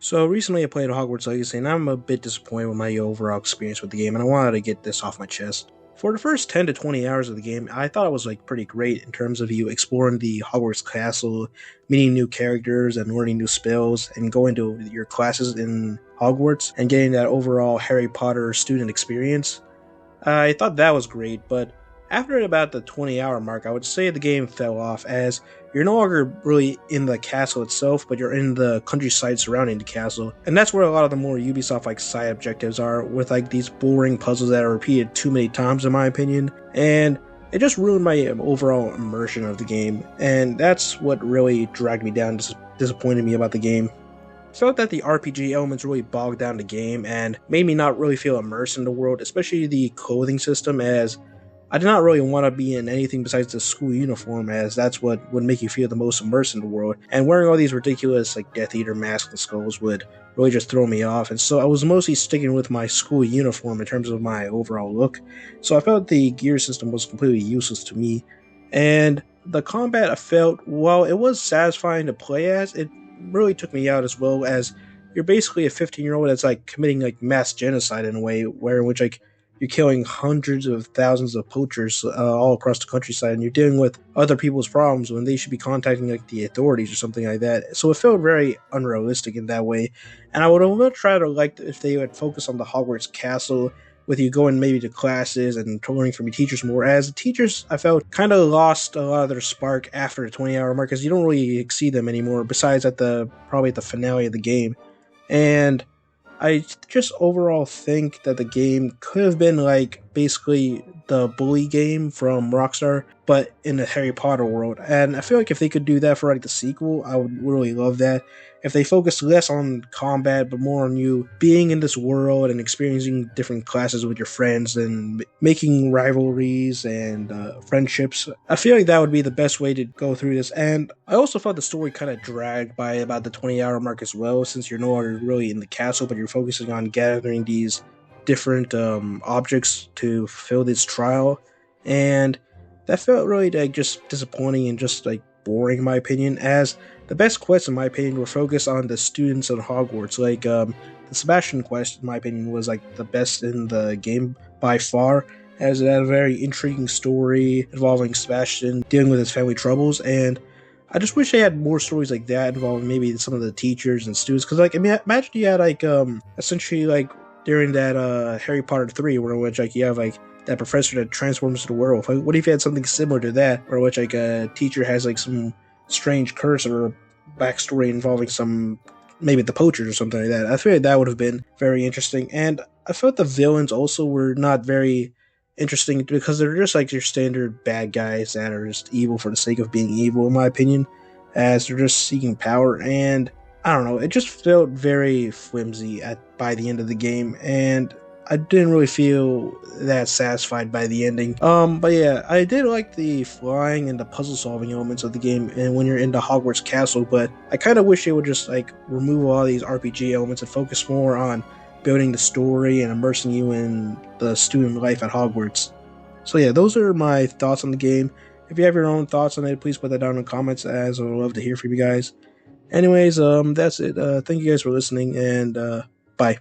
So recently I played Hogwarts Legacy and I'm a bit disappointed with my overall experience with the game and I wanted to get this off my chest. For the first 10 to 20 hours of the game, I thought it was pretty great in terms of you exploring the Hogwarts castle, meeting new characters and learning new spells and going to your classes in Hogwarts and getting that overall Harry Potter student experience. I thought that was great, but after about the 20-hour mark, I would say the game fell off as you're no longer really in the castle itself, but you're in the countryside surrounding the castle. And that's where a lot of the more Ubisoft side objectives are, with these boring puzzles that are repeated too many times in my opinion. And it just ruined my overall immersion of the game, and that's what really dragged me down, disappointed me about the game. Felt that the RPG elements really bogged down the game and made me not really feel immersed in the world, especially the clothing system, as I did not really want to be in anything besides the school uniform, as that's what would make you feel the most immersed in the world. And wearing all these ridiculous Death Eater masks and skulls would really just throw me off. And so I was mostly sticking with my school uniform in terms of my overall look. So I felt the gear system was completely useless to me. And the combat, I felt, while it was satisfying to play as, it really took me out, as well as you're basically a 15-year-old that's committing mass genocide in a way, where in which you're killing hundreds of thousands of poachers all across the countryside, and you're dealing with other people's problems when they should be contacting the authorities or something like that. So it felt very unrealistic in that way, and I would have much rather liked if they would focus on the Hogwarts castle, with you going maybe to classes and learning from your teachers more, as the teachers, I felt, kind of lost a lot of their spark after the 20-hour mark, because you don't really see them anymore, besides probably at the finale of the game. And I just overall think that the game could have been basically the bully game from Rockstar, but in the Harry Potter world. And I feel if they could do that for the sequel, I would really love that. If they focused less on combat, but more on you being in this world and experiencing different classes with your friends and making rivalries and friendships, I feel that would be the best way to go through this. And I also felt the story kind of dragged by about the 20-hour mark as well, since you're no longer really in the castle, but you're focusing on gathering these different objects to fulfill this trial. And that felt really just disappointing and just boring in my opinion, as the best quests in my opinion were focused on the students in Hogwarts. The Sebastian quest in my opinion was the best in the game by far, as it had a very intriguing story involving Sebastian dealing with his family troubles. And I just wish they had more stories like that involving maybe some of the teachers and students, because imagine you had essentially during that Harry Potter 3, where which you have that professor that transforms the werewolf. What if you had something similar to that, where which a teacher has some strange curse or backstory involving maybe the poachers or something like that? I feel that would have been very interesting. And I felt the villains also were not very interesting, because they're just your standard bad guys that are just evil for the sake of being evil, in my opinion, as they're just seeking power. And I don't know, it just felt very flimsy by the end of the game, and I didn't really feel that satisfied by the ending. But yeah, I did like the flying and the puzzle solving elements of the game, and when you're in the Hogwarts castle, but I kind of wish they would just remove all these RPG elements and focus more on building the story and immersing you in the student life at Hogwarts. So yeah, those are my thoughts on the game. If you have your own thoughts on it, please put that down in the comments, as I would love to hear from you guys. Anyways, that's it. Thank you guys for listening, and bye.